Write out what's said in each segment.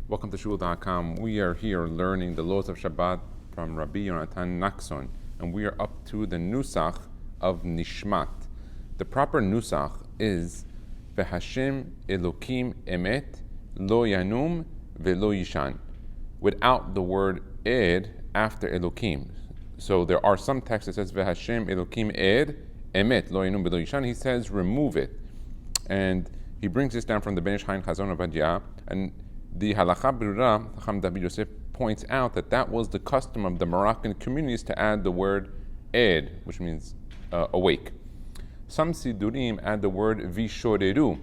Welcome to Shul.com. We are here learning the laws of Shabbat from Rabbi Yonatan Nakson, and we are up to the Nusach of Nishmat. The proper Nusach is V'Hashem Elokim Emet Lo Yanum Ve'Lo Yishan, without the word Ed after Elokim. So there are some texts that says V'Hashem Elokim Ed Emet Lo Yanum Ve'Lo Yishan. He says remove it, and he brings this down from the Ben Ish Hain Chazon Avadia, and the Halacha Brura, Chacham David Yosef, points out that was the custom of the Moroccan communities to add the word Ed, which means awake. Some Sidurim add the word Vishoreru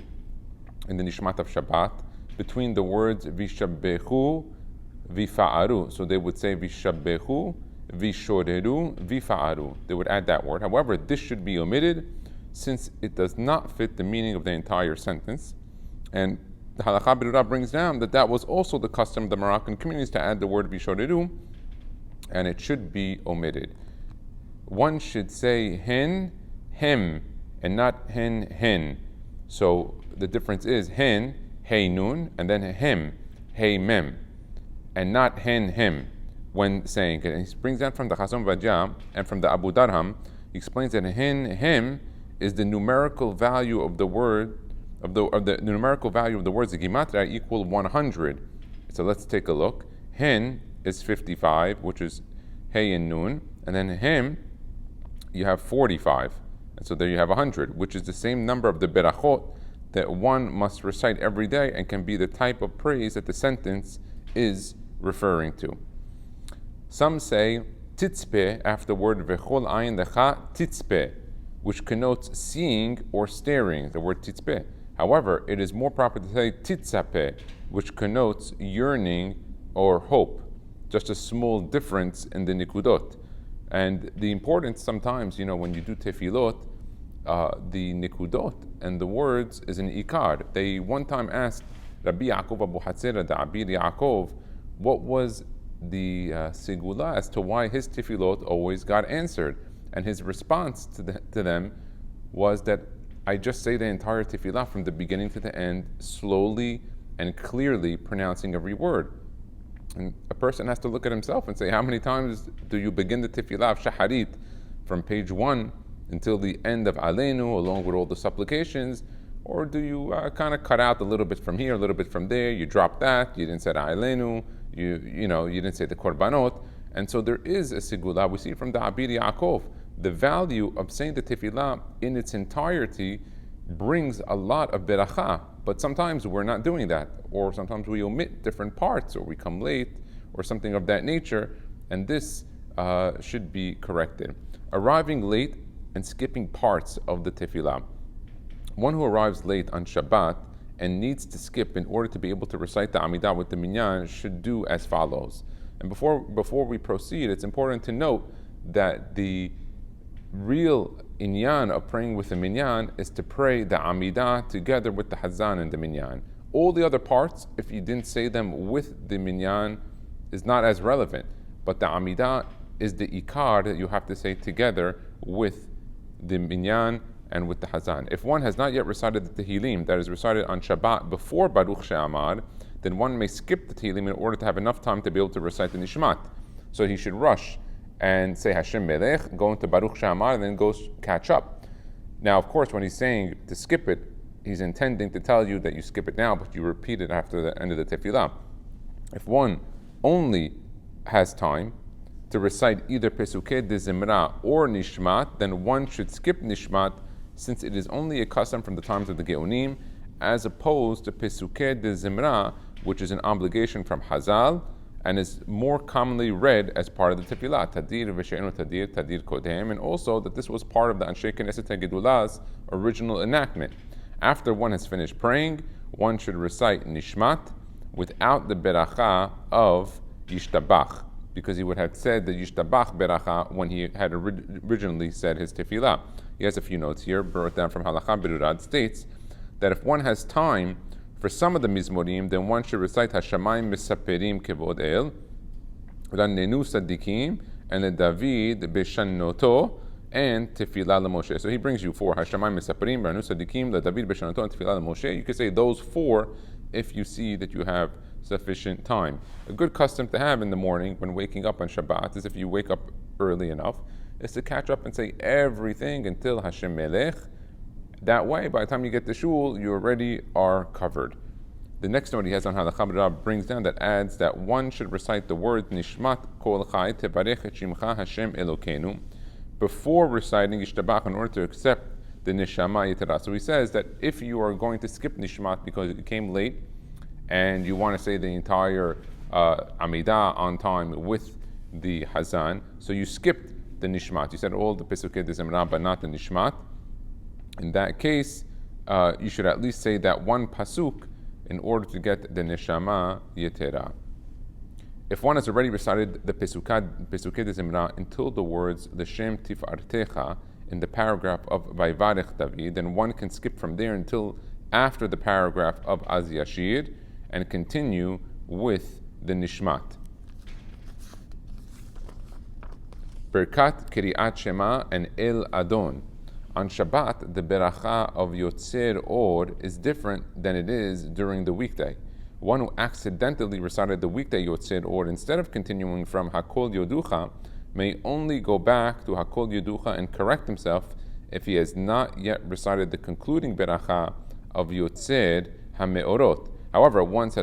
in the Nishmat of Shabbat between the words Vishabbechu, Vifa'aru. So they would say Vishabbechu, Vishoreru, Vifa'aru. They would add that word. However, this should be omitted since it does not fit the meaning of the entire sentence. And the Halacha Brura brings down that was also the custom of the Moroccan communities to add the word Vishoreru, and it should be omitted. One should say hen, hem, and not hen, hen. So the difference is hen, hey nun, and then hem, hey mem, and not hen, hem when saying it. And he brings that from the Chazon Vajah and from the Abu Darham. He explains that hen, hem is the numerical value of the word, of the numerical value of the words, the Gematria equal 100. So let's take a look. Hen is 55, which is hey and nun, and then hem, you have 45. And so there you have 100, which is the same number of the berachot that one must recite every day and can be the type of praise that the sentence is referring to. Some say titzpeh after the word vechol ayin lecha titzpeh, which connotes seeing or staring, the word titzpeh. However, it is more proper to say titzapeh, which connotes yearning or hope. Just a small difference in the nikudot. And the importance sometimes, when you do tefillot, the nikudot and the words is an ikar. They one time asked Rabbi Yaakov Abu Hatzera, the Abir Yaakov, what was the sigula as to why his tefillot always got answered. And his response to them was that I just say the entire tefillah from the beginning to the end, slowly and clearly pronouncing every word. And a person has to look at himself and say, how many times do you begin the tefillah of Shaharit from page 1 until the end of Aleinu, along with all the supplications? Or do you kind of cut out a little bit from here, a little bit from there, you drop that, you didn't say Aleinu, you didn't say the Korbanot. And so there is a sigula. We see from the Abir Yaakov, the value of saying the tefillah in its entirety brings a lot of beracha, but sometimes we're not doing that, or sometimes we omit different parts, or we come late, or something of that nature, and this should be corrected. Arriving late and skipping parts of the tefillah. One who arrives late on Shabbat and needs to skip in order to be able to recite the Amida with the minyan should do as follows. And before we proceed, it's important to note that the real inyan of praying with the minyan is to pray the Amida together with the Hazan and the minyan. All the other parts, if you didn't say them with the minyan, is not as relevant. But the Amida is the ikar that you have to say together with the minyan and with the Hazan. If one has not yet recited the Tehillim that is recited on Shabbat before Baruch She'amar, then one may skip the Tehillim in order to have enough time to be able to recite the Nishmat. So he should rush and say Hashem Melech, go into Baruch She'amar, and then go catch up. Now, of course, when he's saying to skip it, he's intending to tell you that you skip it now, but you repeat it after the end of the tefillah. If one only has time to recite either Pesukei de Zimra or Nishmat, then one should skip Nishmat, since it is only a custom from the times of the Geonim, as opposed to Pesukei de Zimra, which is an obligation from Hazal, and is more commonly read as part of the tefillah, Tadir v'she'enu Tadir, Tadir Kodem, and also that this was part of the Anshe Knesset HaGedulah's original enactment. After one has finished praying, one should recite Nishmat without the beracha of Yishtabach, because he would have said the Yishtabach beracha when he had originally said his tefillah. He has a few notes here, brought down from Halacha Berurad, states that if one has time for some of the Mizmorim, then one should recite Hashamayim Misaperim Kevod El, Rannenu Sadikim, and the David Beshannoto, and Tefillah Moshe. So he brings you 4. Hashamayim Misaperim, Rannenu Sadikim, the David Beshannoto, and Tefillah Moshe. You could say those 4 if you see that you have sufficient time. A good custom to have in the morning when waking up on Shabbat is, if you wake up early enough, is to catch up and say everything until Hashem Melech. That way, by the time you get to shul, you already are covered. The next note he has on Hagbaha brings down that adds that one should recite the word Nishmat Kol Chai Tebarech Et Shimcha Hashem Elokeinu before reciting Yishtabach in order to accept the Neshama Yetera. So he says that if you are going to skip Nishmat because it came late and you want to say the entire Amida on time with the Hazan, so you skipped the Nishmat. You said all the Pesukei de Zemra but not the Nishmat. In that case, you should at least say that one pasuk in order to get the Neshama Yetera. If one has already recited the Pesukei de Zemra until the words L'Shem Tifartecha in the paragraph of Vayvarech David, then one can skip from there until after the paragraph of Az Yashir and continue with the Nishmat. Berkat Kiriat Shema and El Adon. On Shabbat, the beracha of Yotzer Or is different than it is during the weekday. One who accidentally recited the weekday Yotzer Or instead of continuing from Hakol Yoducha may only go back to Hakol Yoducha and correct himself if he has not yet recited the concluding beracha of Yotzer HaMeorot. However, once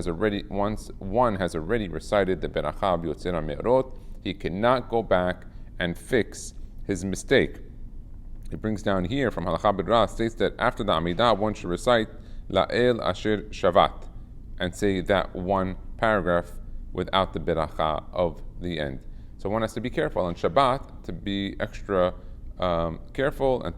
one has already recited the beracha of Yotzer HaMeorot, he cannot go back and fix his mistake. It brings down here from Hagbaha states that after the Amida, one should recite La'el Asher Shavat and say that one paragraph without the beracha of the end. So one has to be careful on Shabbat to be extra careful and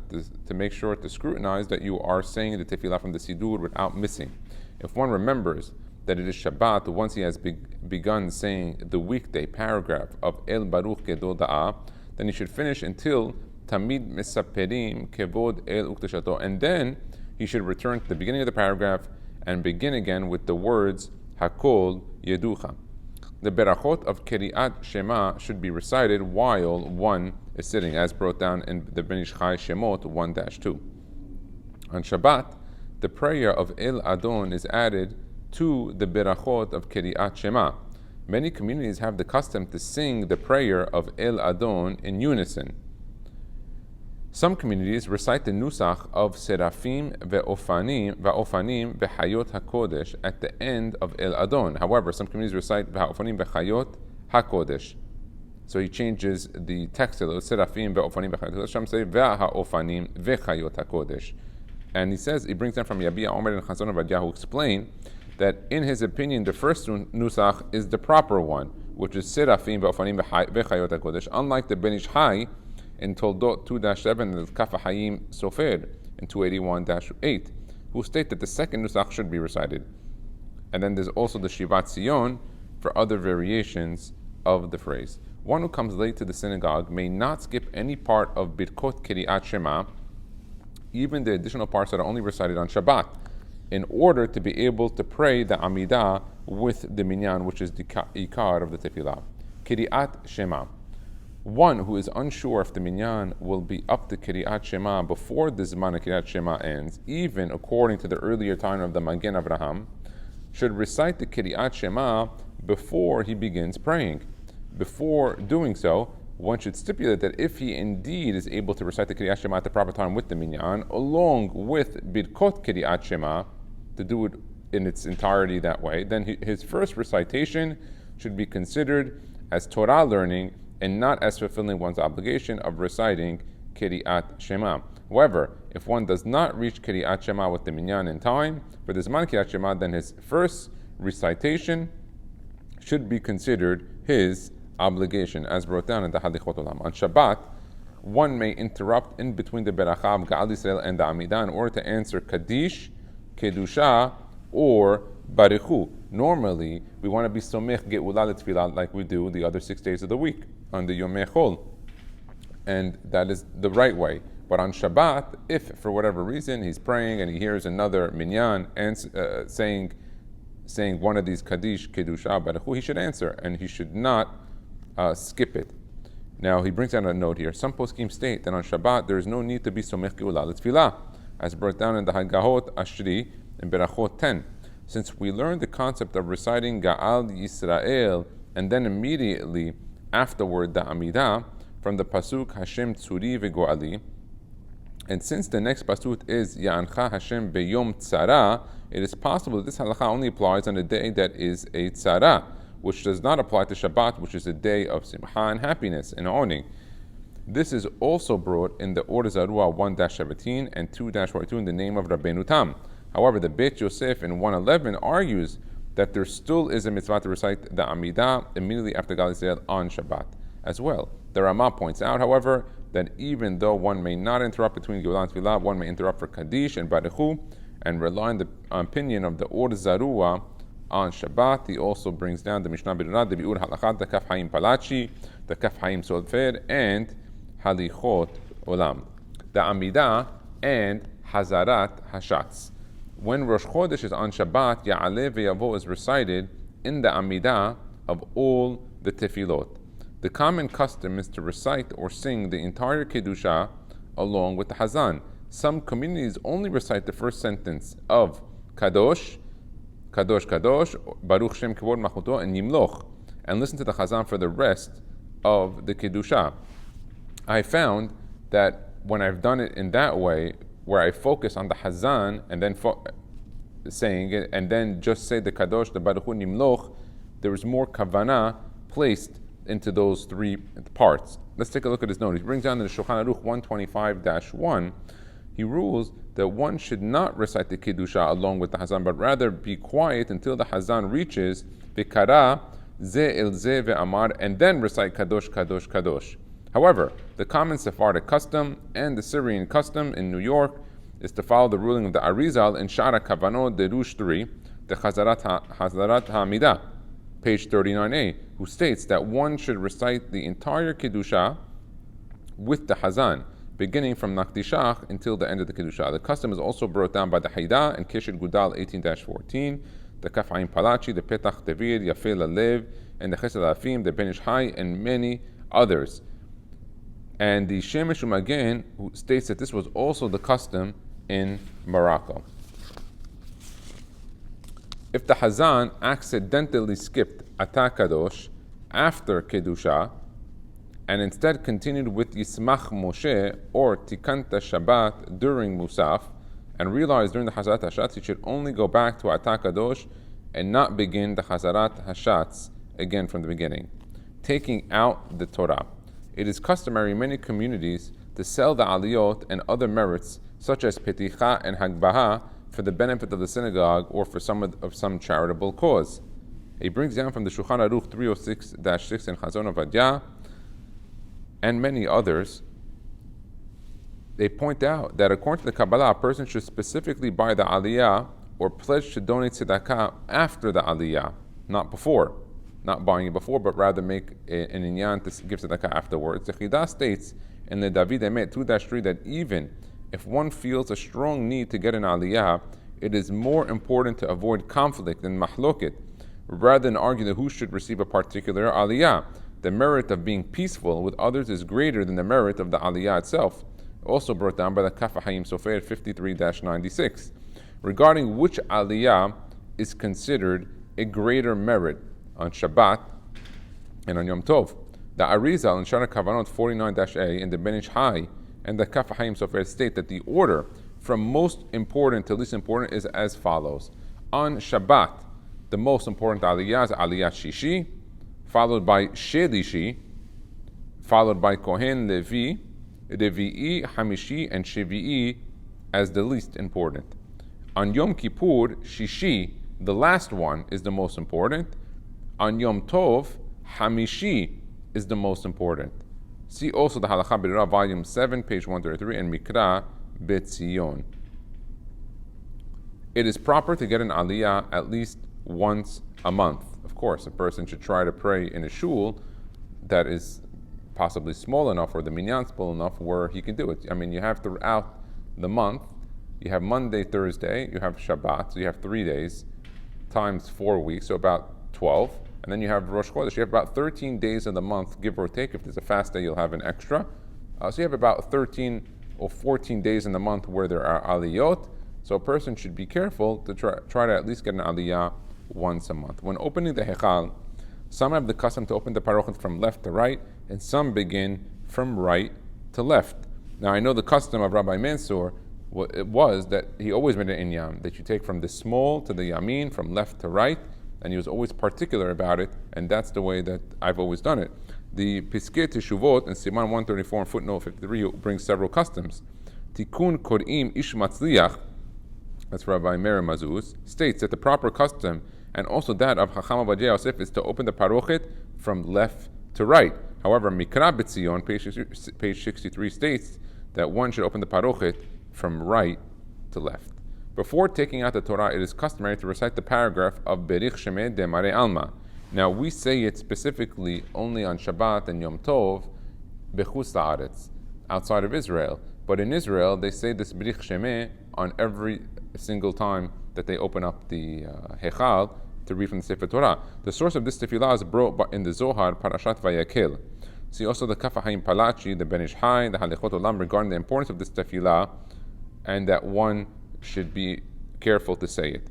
to make sure to scrutinize that you are saying the tefillah from the Sidur without missing. If one remembers that it is Shabbat, once he has begun saying the weekday paragraph of El Baruch Gedol Da'ah, then he should finish until Tamid Misaperim Kevod El Ukteshato, and then he should return to the beginning of the paragraph and begin again with the words Hakol Yeducha. The berachot of Keriat Shema should be recited while one is sitting, as brought down in the Ben Ish Chai Shemot 1-2. On Shabbat, the prayer of El Adon is added to the berachot of Keriat Shema. Many communities have the custom to sing the prayer of El Adon in unison. Some communities recite the Nusach of Seraphim ve'ofanim ve'hayot HaKodesh at the end of El Adon. However, some communities recite ve'ofanim ve'hayot HaKodesh. So he changes the text a little. Seraphim ve'ofanim ve'hayot HaKodesh. Some say ve'ha'ofanim ve'hayot HaKodesh. And he brings down from Yabia Omer and Chazon Avadia, who explain that in his opinion, the first Nusach is the proper one, which is Seraphim ve'ofanim ve'hayot HaKodesh, unlike the Ben Ish Chai in Toldot 2-7 and Kafa Hayim Sofer in 281-8, who state that the second Nusach should be recited. And then there's also the Shivat Sion for other variations of the phrase. One who comes late to the synagogue may not skip any part of Birkot Kiriat Shema, even the additional parts that are only recited on Shabbat, in order to be able to pray the Amida with the Minyan, which is the Ikar of the Tefillah. Kiriat Shema. One who is unsure if the minyan will be up to Kiriat Shema before the Zman of Kiriat Shema ends, even according to the earlier time of the Magen Avraham, should recite the Kiriat Shema before he begins praying. Before doing so, one should stipulate that if he indeed is able to recite the Kiriat Shema at the proper time with the minyan, along with Birkot Kiriat Shema, to do it in its entirety that way, then his first recitation should be considered as Torah learning and not as fulfilling one's obligation of reciting Kiriat Shema. However, if one does not reach Kiriat Shema with the minyan in time for the Zman Kiriat Shema, then his first recitation should be considered his obligation, as brought down in the Halichot Olam. On Shabbat, one may interrupt in between the Beracha of Ga'al Yisrael and the Amida in order to answer Kaddish, Kedusha, or Barichu. Normally, we want to be Somech Ge'ula L'Tfilah like we do the other 6 days of the week on the Yom Hechal, and that is the right way. But on Shabbat, if for whatever reason he's praying and he hears another minyan and saying one of these Kaddish, Kedusha, Barichu, he should answer and he should not skip it. Now he brings down a note here. Some poskim state that on Shabbat there is no need to be Somech Ge'ula L'Tfilah, as brought down in the Hagahot Ashri in Berachot 10. since we learned the concept of reciting Ga'al Yisrael and then immediately afterward the Amida from the pasuk Hashem Tzuri V'Go'ali, and since the next pasuk is Ya'ancha Hashem Beyom Tzara, it is possible that this halacha only applies on a day that is a tzara, which does not apply to Shabbat, which is a day of simcha and happiness and owning. This is also brought in the Or Zarua 1-17 and 2-42 in the name of Rabbeinu Tam. However, the Beit Yosef in 111 argues that there still is a mitzvah to recite the Amida immediately after Gal Yisrael on Shabbat as well. The Ramah points out, however, that even though one may not interrupt between Geulah and Tefillah, one may interrupt for Kaddish and Baruchu and rely on the opinion of the Or Zarua on Shabbat. He also brings down the Mishnah Berurah, the Biur Halachat, the Kaf Haim Palachi, the Kaf Haim Solfer, and Halichot Olam, the Amida, and Hazarat Hashatz. When Rosh Chodesh is on Shabbat, Ya'aleh Ve'yavo is recited in the Amida of all the Tefillot. The common custom is to recite or sing the entire Kedusha along with the Hazan. Some communities only recite the first sentence of Kadosh, Kadosh, Kadosh, Baruch Shem Kivod Machuto, and Yimloch, and listen to the Chazan for the rest of the Kedusha. I found that when I've done it in that way, where I focus on the Hazan and then saying it, and then just say the Kadosh, the Baruch and Yimloch, there is more kavanah placed into those three parts. Let's take a look at his note. He brings down in the Shulchan Aruch 125-1. He rules that one should not recite the Kiddusha along with the Hazan, but rather be quiet until the Hazan reaches Vikara Ze El Ze Ve'amar, and then recite Kadosh, Kadosh, Kadosh. However, the common Sephardic custom and the Syrian custom in New York is to follow the ruling of the Arizal in Shara Kavanot Derush 3, the Chazarat Hamida, page 39a, who states that one should recite the entire Kiddusha with the Hazan, beginning from Nakdishach until the end of the Kiddusha. The custom is also brought down by the Haida and Keshet Gudal 18-14, the Kaf Haim Palachi, the Petach Tevir, Yafeh Lalev, and the Chesed Afim, the Ben Ish Hai, and many others. And the Shemesh Umagen, who states that this was also the custom in Morocco. If the Hazan accidentally skipped Ata Kadosh after Kedusha and instead continued with Yismach Moshe or Tikanta Shabbat during Musaf and realized during the Hazarat Hashatz he should only go back to Ata Kadosh and not begin the Hazarat Hashatz again from the beginning, taking out the Torah. It is customary in many communities to sell the aliyot and other merits such as peticha and hagbaha for the benefit of the synagogue or for some charitable cause. He brings down from the Shulchan Aruch 306-6 and Chazon Ovadia and many others. They point out that according to the Kabbalah, a person should specifically buy the aliyah or pledge to donate tzedakah after the aliyah, not before. Not buying it before, but rather make an inyan to give tzedakah afterwards. The Chidah states in the David Emet 2-3 that even if one feels a strong need to get an aliyah, it is more important to avoid conflict and mahloket, rather than argue that who should receive a particular aliyah. The merit of being peaceful with others is greater than the merit of the aliyah itself. Also brought down by the Kaf Haim Sofer 53-96. Regarding which aliyah is considered a greater merit on Shabbat and on Yom Tov. The Arizal in Shara Kavanot 49-A and the Ben Ish Hai and the Kaf Haim Sofer state that the order from most important to least important is as follows. On Shabbat, the most important aliyah is aliyah Shishi, followed by Shelishi, followed by Kohen Levi, Revi'i, Hamishi, and Shevi'i as the least important. On Yom Kippur, Shishi, the last one, is the most important. On Yom Tov, Hamishi is the most important. See also the Halacha Berurah, volume 7, page 133, and Mikra Betzion. It is proper to get an aliyah at least once a month. Of course, a person should try to pray in a shul that is possibly small enough or the minyan small enough where he can do it. I mean, you have throughout the month, you have Monday, Thursday, you have Shabbat, so you have 3 days times 4 weeks, so about 12. And then you have Rosh Chodesh. You have about 13 days of the month, give or take. If there's a fast day, you'll have an extra. So you have about 13 or 14 days in the month where there are aliyot. So a person should be careful to try to at least get an aliyah once a month. When opening the Hechal, some have the custom to open the parochet from left to right, and some begin from right to left. Now I know the custom of Rabbi Mansour was that he always made an inyan, that you take from the small to the yamin, from left to right, and he was always particular about it, and that's the way that I've always done it. The Piskei Teshuvot in Siman 134 and footnote 53 brings several customs. Tikkun Korim Ish Matzliach, that's Rabbi Meir Mazuz, states that the proper custom, and also that of Chacham Ovadia Yosef, is to open the parochet from left to right. However, Mikra B'Tzion, page 63, states that one should open the parochet from right to left. Before taking out the Torah, it is customary to recite the paragraph of Berich Shemeh de Mare Alma. Now, we say it specifically only on Shabbat and Yom Tov, Bechus La'aretz, outside of Israel. But in Israel, they say this Berich Shemeh on every single time that they open up the Hechal to read from the Sefer Torah. The source of this tefillah is brought in the Zohar, Parashat Vayakel. See also the Kaf HaChaim Palachi, the Ben Ish Hai, the Halechot Olam regarding the importance of this tefillah, and that one should be careful to say it.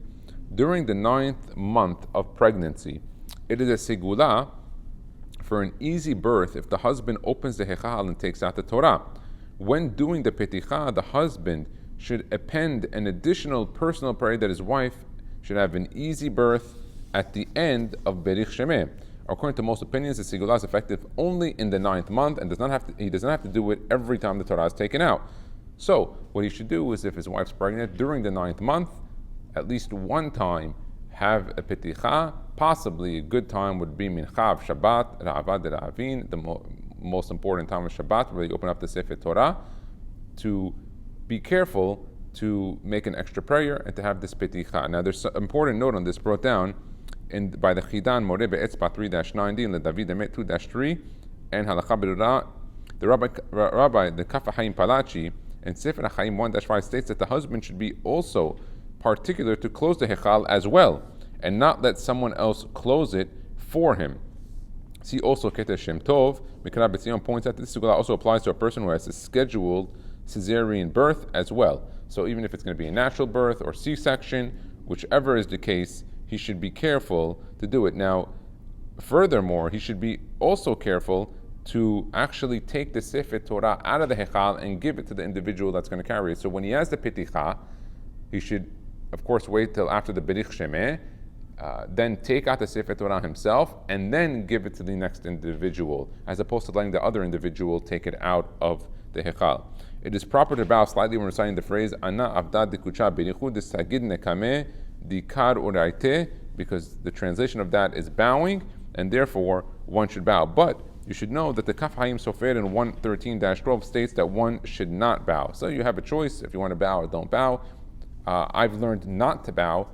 During the 9th month of pregnancy, it is a segula for an easy birth if the husband opens the Hechal and takes out the Torah. When doing the Peticha, the husband should append an additional personal prayer that his wife should have an easy birth at the end of Berich Shemeh. According to most opinions, the segula is effective only in the 9th month and he does not have to do it every time the Torah is taken out. So, what he should do is, if his wife's pregnant during the 9th month, at least one time have a peticha. Possibly a good time would be mincha, Shabbat, Ra'avad, Ra'avin, the most important time of Shabbat, where you open up the Sefer Torah, to be careful to make an extra prayer and to have this peticha. Now, there's an important note on this brought down by the Chidan Moreh Be'etzpa 3-90 and the David Emet 2-3 and Halakha Berura. The Rabbi, the Kaf HaChaim Palachi, and Sefer HaChaim 1-5 states that the husband should be also particular to close the Hechal as well, and not let someone else close it for him. See also Keter Shem Tov, Mikra B'Tzion points out that this also applies to a person who has a scheduled cesarean birth as well. So even if it's going to be a natural birth or C-section, whichever is the case, he should be careful to do it. Now, furthermore, he should be also careful to actually take the Sefer Torah out of the Hechal and give it to the individual that's going to carry it. So when he has the Peticha, he should, of course, wait till after the Berich Shemeh, then take out the Sefer Torah himself, and then give it to the next individual, as opposed to letting the other individual take it out of the Hechal. It is proper to bow slightly when reciting the phrase, Ana avda dikucha berichu disagid nekame dikar uraite, because the translation of that is bowing, and therefore one should bow. But you should know that the Kaf HaChaim Sofer in 113-12 states that one should not bow. So you have a choice if you want to bow or don't bow. I've learned not to bow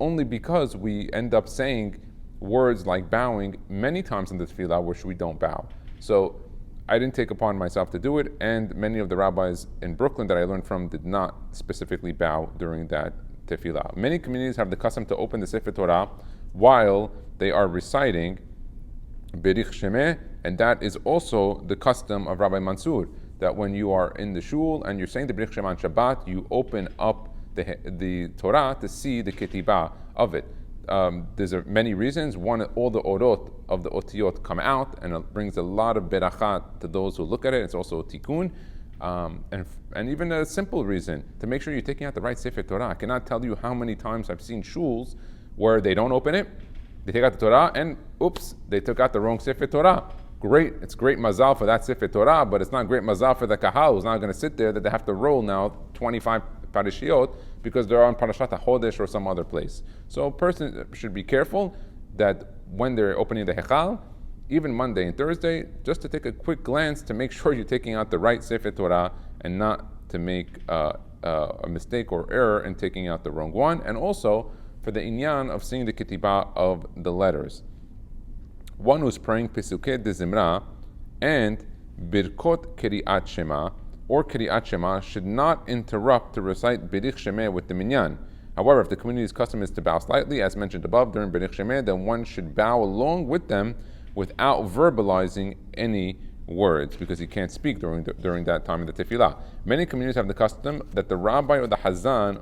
only because we end up saying words like bowing many times in the tefillah which we don't bow. So I didn't take upon myself to do it, and many of the rabbis in Brooklyn that I learned from did not specifically bow during that tefillah. Many communities have the custom to open the Sefer Torah while they are reciting Berich Shemeh, and that is also the custom of Rabbi Mansour, that when you are in the shul and you're saying the Berich Shemeh on Shabbat, you open up the Torah to see the ketibah of it. There's many reasons. One, all the orot of the otiyot come out, and it brings a lot of berachat to those who look at it. It's also a tikkun. And even a simple reason, to make sure you're taking out the right Sefer Torah. I cannot tell you how many times I've seen shuls where they don't open it, they take out the Torah, and oops, they took out the wrong Sefer Torah. Great, it's great mazal for that Sefer Torah, but it's not great mazal for the kahal who's not going to sit there, that they have to roll now 25 parashiot because they're on Parashat HaChodesh or some other place. So a person should be careful that when they're opening the Hechal, even Monday and Thursday, just to take a quick glance to make sure you're taking out the right Sefer Torah and not to make a mistake or error in taking out the wrong one, and also for the inyan of seeing the ketibah of the letters. One who's praying Pesukei de Zimra and Birkot Keriat Shema or Keriat Shema should not interrupt to recite Berich Shemeh with the minyan. However, if the community's custom is to bow slightly, as mentioned above during Berich Shemeh, then one should bow along with them without verbalizing any words, because he can't speak during that time of the tefillah. Many communities have the custom that the rabbi or the hazan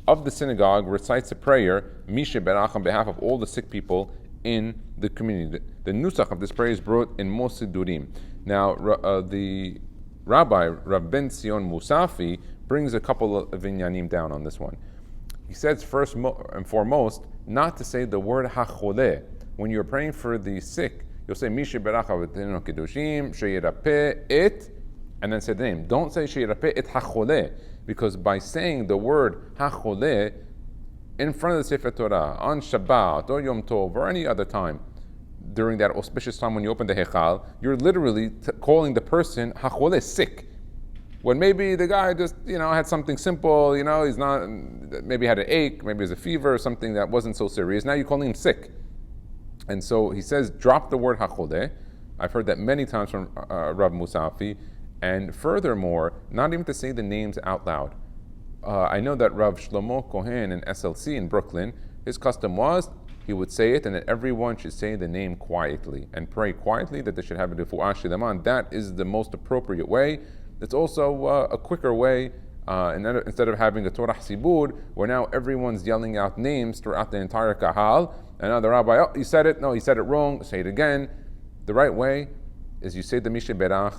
of the synagogue recites a prayer, Mishe Berach, on behalf of all the sick people in the community. The Nusach of this prayer is brought in most Sidurim. Now, the Rabbi, Rav Ben Sion Musafi, brings a couple of inyanim down on this one. He says first and foremost, not to say the word hacholeh. When you're praying for the sick, you'll say Mishe Berach Avotenu Kedushim Sheyirapeh it, and then say the name. Don't say Sheyirapeh it hacholeh, because by saying the word hacholeh in front of the Sefer Torah on Shabbat or Yom Tov or any other time during that auspicious time when you open the Hechal, you're literally calling the person hacholeh, sick. When maybe the guy just, had something simple, he's not, maybe had an ache, maybe there's a fever or something that wasn't so serious. Now you're calling him sick. And so he says, drop the word hacholeh. I've heard that many times from Rav Musafi. And furthermore, not even to say the names out loud. I know that Rav Shlomo Kohen in SLC in Brooklyn, his custom was, he would say it, and that everyone should say the name quietly and pray quietly that they should have a refuah shleima. That is the most appropriate way. It's also a quicker way, instead of having a Torah Sibur, where now everyone's yelling out names throughout the entire Kahal, and now the rabbi, oh, he said it, no, he said it wrong, say it again. The right way is you say the Mishe Berach,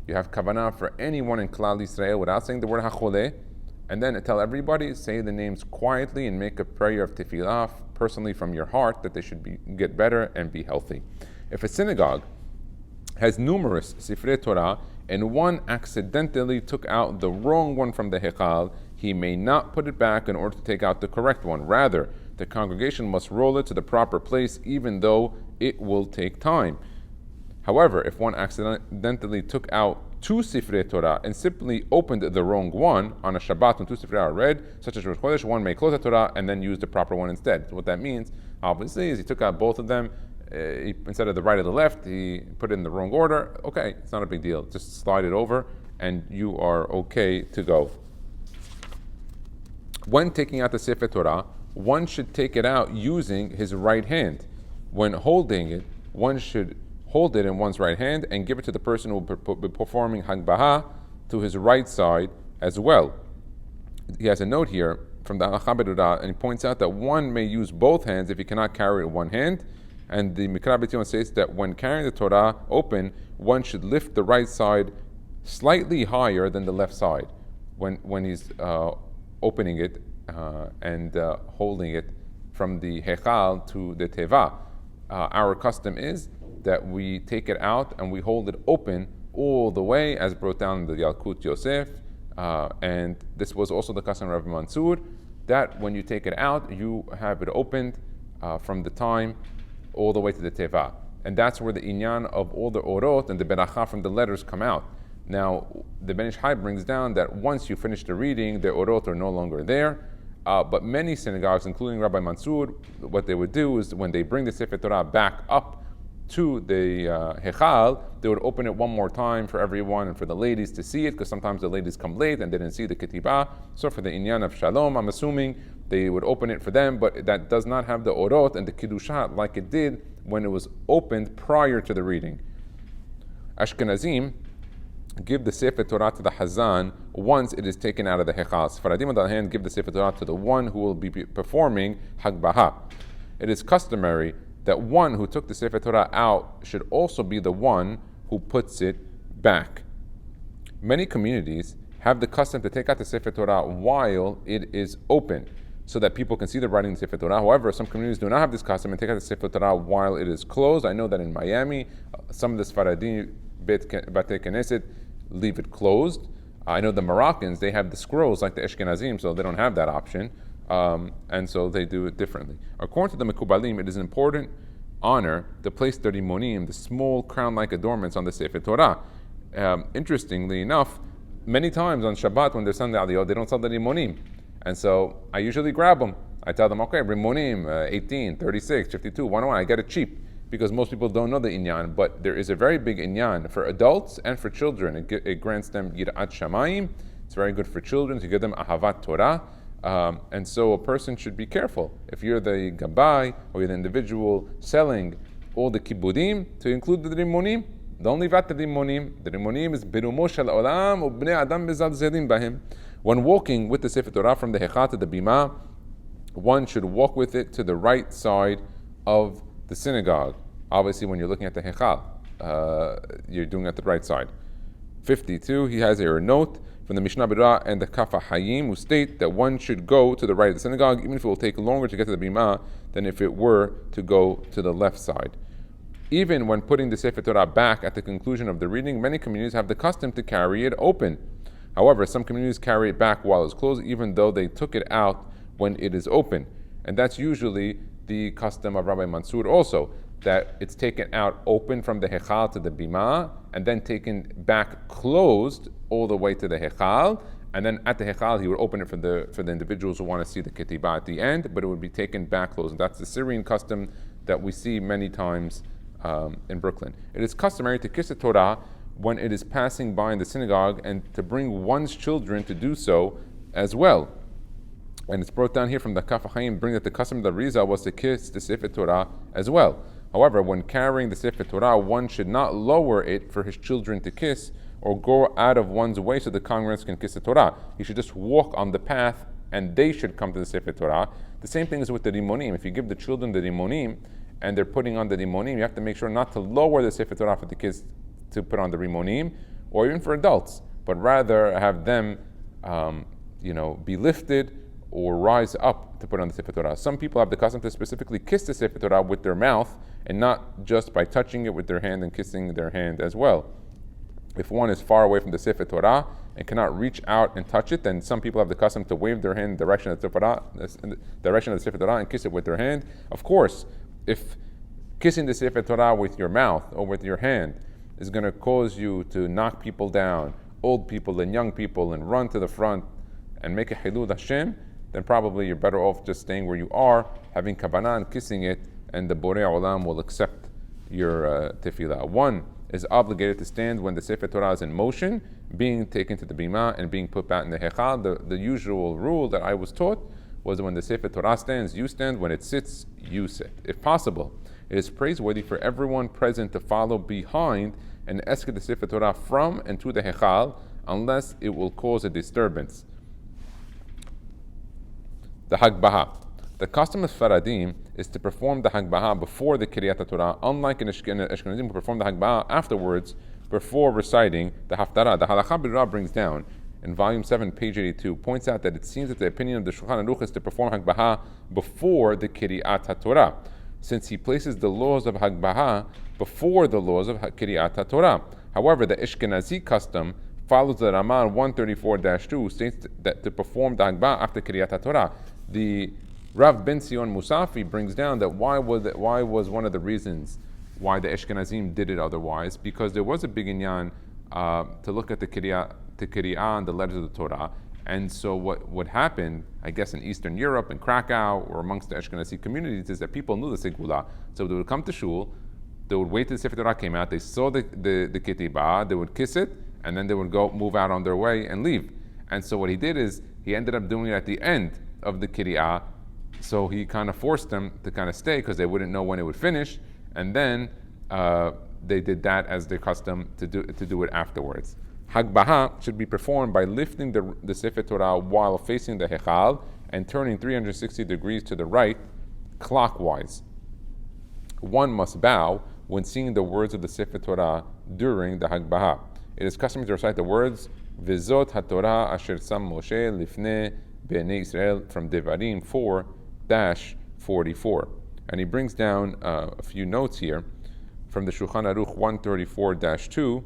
you have kavanah for anyone in Klal Yisrael without saying the word hacholeh, and then tell everybody, say the names quietly and make a prayer of tefillah personally from your heart that they should get better and be healthy. If a synagogue has numerous Sifrei Torah, and one accidentally took out the wrong one from the Hechal, he may not put it back in order to take out the correct one. Rather, the congregation must roll it to the proper place, even though it will take time. However, if one accidentally took out two Sifrei Torah and simply opened the wrong one on a Shabbat when two Sifrei are read, such as Rosh Chodesh, one may close the Torah and then use the proper one instead. So what that means, obviously, is he took out both of them. Instead of the right or the left, he put it in the wrong order. Okay, it's not a big deal. Just slide it over and you are okay to go. When taking out the Sefer Torah, one should take it out using his right hand. When holding it, one should hold it in one's right hand and give it to the person who will be performing Hagbaha to his right side as well. He has a note here from the Halacha, and he points out that one may use both hands if he cannot carry it in one hand. And the Mikra B'Tzion says that when carrying the Torah open, one should lift the right side slightly higher than the left side when he's opening it and holding it from the Hechal to the Teva. Our custom is that we take it out and we hold it open all the way, as brought down in the Yalkut Yosef. And this was also the custom of Rav Mansur, that when you take it out, you have it opened from the time all the way to the Teva. And that's where the inyan of all the orot and the beracha from the letters come out. Now, the Ben Ish Chai brings down that once you finish the reading, the orot are no longer there. But many synagogues, including Rabbi Mansur, what they would do is when they bring the Sefer Torah back up to the Hechal, they would open it one more time for everyone and for the ladies to see it, because sometimes the ladies come late and they didn't see the Ketibah. So for the inyan of Shalom, I'm assuming they would open it for them, but that does not have the orot and the Kiddushat like it did when it was opened prior to the reading. Ashkenazim give the Sefer Torah to the Hazan once it is taken out of the Hechal. Sfaradim, on the other hand, give the Sefer Torah to the one who will be performing Hagbaha. It is customary that one who took the Sefer Torah out should also be the one who puts it back. Many communities have the custom to take out the Sefer Torah while it is open, so that people can see the writing of the Sefer Torah. However, some communities do not have this custom and take out the Sefer Torah while it is closed. I know that in Miami, some of the Sfaradim Batei Knesset leave it closed. I know the Moroccans, they have the scrolls like the Ashkenazim, so they don't have that option. And so they do it differently. According to the Mekubalim, it is an important honor to place the rimonim, the small crown-like adornments, on the Sefer Torah. Interestingly enough, many times on Shabbat when they're Sunday Aliyot, they don't sell the rimonim. And so I usually grab them. I tell them, okay, rimonim, 18, 36, 52, 101, I get it cheap, because most people don't know the inyan, but there is a very big inyan for adults and for children. It grants them Yirat Shamayim. It's very good for children to give them Ahavat Torah. And so a person should be careful. If you're the Gabbai or you're the individual selling all the Kibudim, to include the Rimonim, don't leave out the Rimonim. The Rimonim is Birumo Shel Olam Ubnei Adam Mezalzelim Bahim. When walking with the Sefer Torah from the Hechal to the Bima, one should walk with it to the right side of the synagogue. Obviously, when you're looking at the Hechal, you're doing it at the right side. 52, he has here a note from the Mishnah Berurah and the Kaf HaHayim, who state that one should go to the right of the synagogue, even if it will take longer to get to the Bima than if it were to go to the left side. Even when putting the Sefer Torah back at the conclusion of the reading, many communities have the custom to carry it open. However, some communities carry it back while it's closed, even though they took it out when it is open. And that's usually the custom of Rabbi Mansour also, that it's taken out open from the Hechal to the Bima, and then taken back closed all the way to the Hechal, and then at the Hechal he would open it for the individuals who want to see the Ketibah at the end, but it would be taken back closed. And that's the Syrian custom that we see many times in Brooklyn. It is customary to kiss the Torah when it is passing by in the synagogue, and to bring one's children to do so as well. And it's brought down here from the Kaf HaChaim, bring that the custom of the Rizal was to kiss the Sefer Torah as well. However, when carrying the Sefer Torah, one should not lower it for his children to kiss, or go out of one's way so the congregants can kiss the Torah. He should just walk on the path, and they should come to the Sefer Torah. The same thing is with the Rimonim. If you give the children the Rimonim, and they're putting on the Rimonim, you have to make sure not to lower the Sefer Torah for the kids to put on the Rimonim, or even for adults, but rather have them be lifted or rise up to put on the Sefer Torah. Some people have the custom to specifically kiss the Sefer Torah with their mouth, and not just by touching it with their hand and kissing their hand as well. If one is far away from the Sefer Torah and cannot reach out and touch it, then some people have the custom to wave their hand in the direction of the Sefer Torah and kiss it with their hand. Of course, if kissing the Sefer Torah with your mouth or with your hand is going to cause you to knock people down, old people and young people, and run to the front and make a Hilul Hashem, then probably you're better off just staying where you are, having kavanah and kissing it, and the Borei Olam will accept your tefillah. One is obligated to stand when the Sefer Torah is in motion, being taken to the Bima and being put back in the Hechal. The usual rule that I was taught was when the Sefer Torah stands, you stand. When it sits, you sit. If possible, it is praiseworthy for everyone present to follow behind and escort the Sefer Torah from and to the Hechal, unless it will cause a disturbance. The Hagbaha. The custom of Faradim is to perform the Hagbaha before the Kiryat Torah, unlike in Ashkenazim who perform the Hagbaha afterwards before reciting the Haftarah. The Halacha Berurah brings down in volume 7, page 82, points out that it seems that the opinion of the Shulchan Aruch is to perform Hagbaha before the Kiryat Torah, since he places the laws of Hagbaha before the laws of Kiryat Torah. However, the Ashkenazi custom follows the Ramah 134-2, who states that to perform the Hagbaha after Kiryat Torah. The Rav Ben Sion Musafi brings down that why was one of the reasons why the Ashkenazim did it otherwise, because there was a big inyan to look at the Kiryah and the letters of the Torah. And so what happened, I guess in Eastern Europe, in Krakow, or amongst the Ashkenazi communities, is that people knew the Segula. So they would come to shul, they would wait till the Sefer Torah came out, they saw the Ketibah, they would kiss it, and then they would go move out on their way and leave. And so what he did is, he ended up doing it at the end of the Kiryah, so he kind of forced them to kind of stay because they wouldn't know when it would finish, and then they did that as their custom to do it afterwards. Hagbaha should be performed by lifting the Sefer Torah while facing the Hechal and turning 360 degrees to the right, clockwise. One must bow when singing the words of the Sefer Torah during the Hagbaha. It is customary to recite the words V'zot HaTorah Asher Sam Moshe Lifnei Bnei Israel from Devarim 4-44. And he brings down a few notes here from the Shulchan Aruch 134-2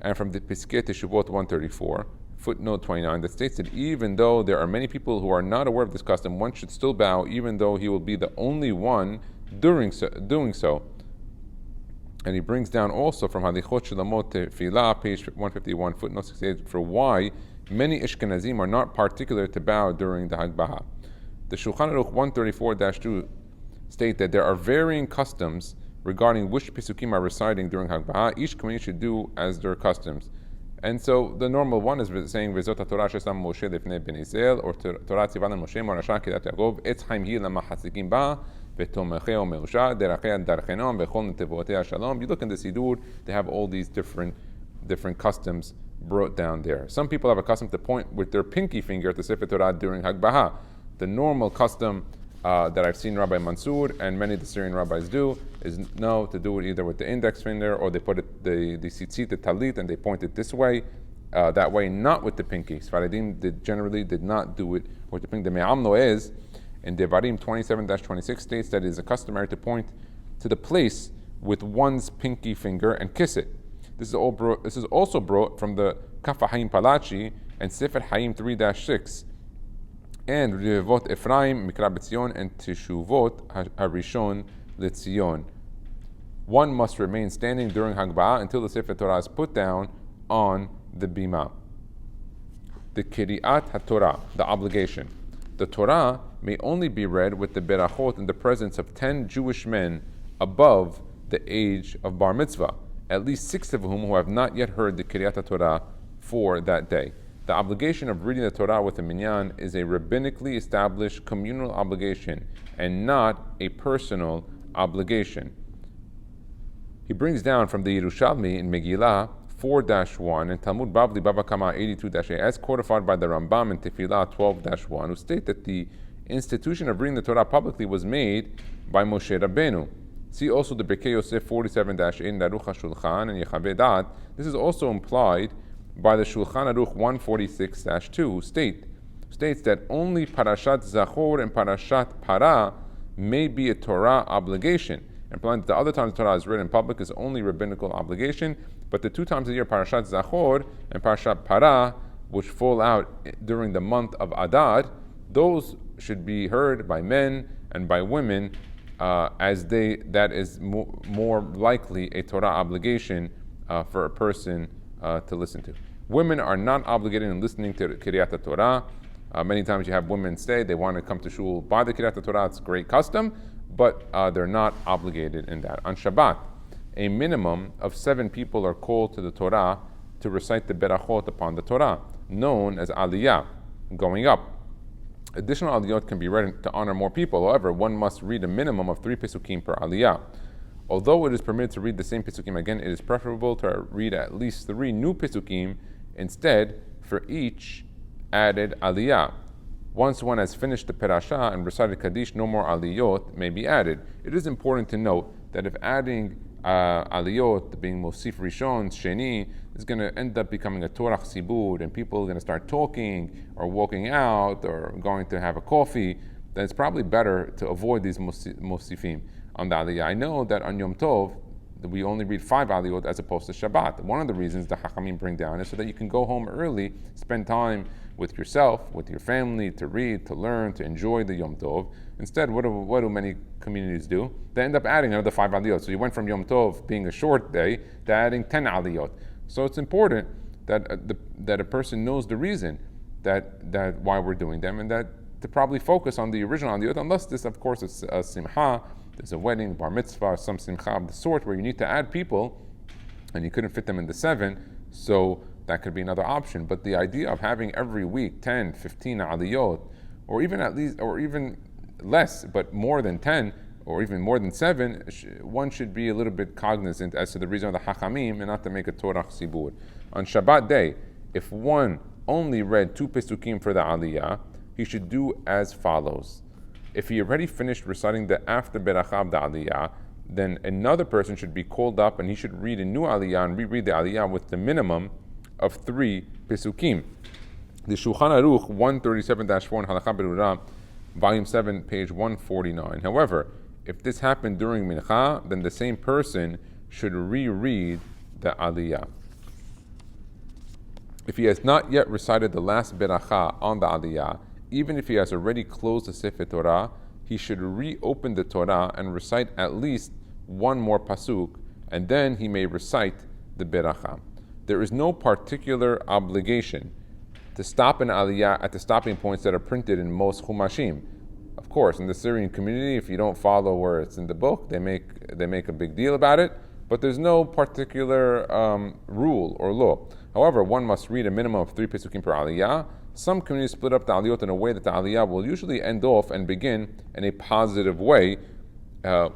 and from the Piskei Teshuvot 134, footnote 29, that states that even though there are many people who are not aware of this custom, one should still bow even though he will be the only one doing so. And he brings down also from Halichot Shulamot Tefillah, page 151, footnote 68, for why many Ashkenazim are not particular to bow during the Hagbaha. The Shulchan Aruch 134-2 state that there are varying customs regarding which Pesukim are reciting during Hagbaha. Each community should do as their customs. And so the normal one is saying V'zot HaTorah Shesam Moshe Lifnei Bnei Israel, or Torah Tzivan Moshe Morasha Kedat Yaakov Etz Chaim Hi Lamachasikim Ba V'tomecheo Meusha Derachea Darchenom V'chol Netevotei Shalom. You look in the Sidur, they have all these different customs brought down there. Some people have a custom to point with their pinky finger at the Sefer Torah during Hagbaha. The normal custom that I've seen Rabbi Mansour and many of the Syrian rabbis do is to do it either with the index finger, or they put it the tzitzit, the talit, and they point it this way. That way, not with the pinky. Sfaradim generally did not do it with the pinky. The Me'amno is, in Devarim 27-26 states that it is customary to point to the place with one's pinky finger and kiss it. This is also brought from the Kafa Hayim Palachi and Sefer Hayim 3-6 and Revot Ephraim, Mikra B'Tzion, and Teshuvot Harishon L'Tzion. One must remain standing during Hagbaha until the Sefer Torah is put down on the bima. The Kiriat HaTorah, the obligation. The Torah may only be read with the berachot in the presence of 10 Jewish men above the age of bar mitzvah, at least 6 of whom who have not yet heard the Kiriat HaTorah for that day. The obligation of reading the Torah with a minyan is a rabbinically established communal obligation and not a personal obligation. He brings down from the Yerushalmi in Megillah 4-1 and Talmud Bavli Bava Kama 82-8 as codified by the Rambam in Tefillah 12-1, who state that the institution of reading the Torah publicly was made by Moshe Rabbeinu. See also the Birkei Yosef 47-8 in Aruch HaShulchan and Yechaveh Da'at. This is also implied by the Shulchan Aruch 146-2, who states that only Parashat Zachor and Parashat Para may be a Torah obligation, implying that the other times the Torah is read in public is only rabbinical obligation, but the 2 times a year, Parashat Zachor and Parashat Para, which fall out during the month of Adar, those should be heard by men and by women, that is more likely a Torah obligation for a person to listen to. Women are not obligated in listening to Kiryat Torah. Many times you have women say they want to come to shul by the Kiryat Torah. It's a great custom, but they're not obligated in that. On Shabbat, a minimum of 7 people are called to the Torah to recite the berachot upon the Torah, known as aliyah, going up. Additional aliyot can be read to honor more people. However, one must read a minimum of 3 pesukim per aliyah. Although it is permitted to read the same pesukim again, it is preferable to read at least 3 new pesukim instead for each added aliyah. Once one has finished the parasha and recited Kaddish, no more aliyot may be added. It is important to note that if adding aliyot, being Mosif Rishon, Sheni, is going to end up becoming a Torah Chsibur, and people are going to start talking or walking out or going to have a coffee, then it's probably better to avoid these Mosifim on the aliyah. I know that on Yom Tov, we only read 5 aliyot as opposed to Shabbat. One of the reasons the Hachamim bring down is so that you can go home early, spend time with yourself, with your family, to read, to learn, to enjoy the Yom Tov. Instead, what do many communities do? They end up adding another 5 aliyot. So you went from Yom Tov being a short day to adding 10 aliyot. So it's important that a person knows the reason that why we're doing them, and that to probably focus on the original aliyot, unless this, of course, is a simcha, there's a wedding, bar mitzvah, some simcha of the sort where you need to add people, and you couldn't fit them in the 7, so that could be another option. But the idea of having every week 10, 15 aliyot, or even less, but more than 10, or even more than 7, one should be a little bit cognizant as to the reason of the Hachamim and not to make a Torah Chsibur. On Shabbat day, if one only read 2 pesukim for the aliyah, he should do as follows. If he already finished reciting the after beracha of the aliyah, then another person should be called up and he should read a new aliyah and reread the aliyah with the minimum of 3 pesukim. The Shulchan Aruch 137-4 in Halakha Berurah, volume 7, page 149. However, if this happened during mincha, then the same person should reread the aliyah. If he has not yet recited the last beracha on the aliyah, even if he has already closed the Sefer Torah, he should reopen the Torah and recite at least 1 more pasuk, and then he may recite the beracha. There is no particular obligation to stop an aliyah at the stopping points that are printed in most chumashim. Of course, in the Syrian community, if you don't follow where it's in the book, they make a big deal about it, but there's no particular rule or law. However, one must read a minimum of 3 pesukim per aliyah. Some communities split up the aliyot in a way that the aliyah will usually end off and begin in a positive way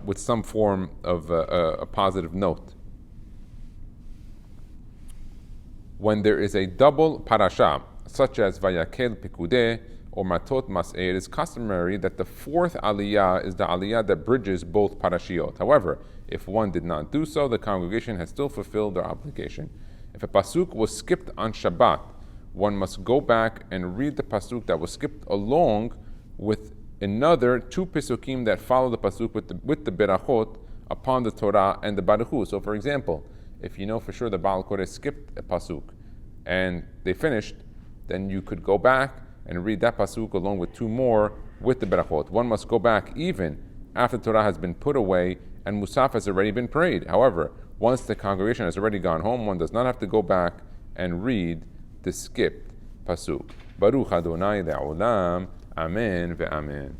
with some form of a positive note. when there is a double parasha, such as Vayakel Pikudeh or Matot Mas'eh, it is customary that the fourth aliyah is the aliyah that bridges both parashiot. However, if one did not do so, the congregation has still fulfilled their obligation. If a pasuk was skipped on Shabbat, one must go back and read the pasuk that was skipped along with another two pasukim that follow the pasuk with the berachot upon the Torah and the baruchu. So, for example, if you know for sure the Baal Koreh skipped a pasuk and they finished, then you could go back and read that pasuk along with two more with the berachot. One must go back even after Torah has been put away and Musaf has already been prayed. However, once the congregation has already gone home, one does not have to go back and read the skipped pasuk. Baruch Adonai le'olam. Amen ve'amen.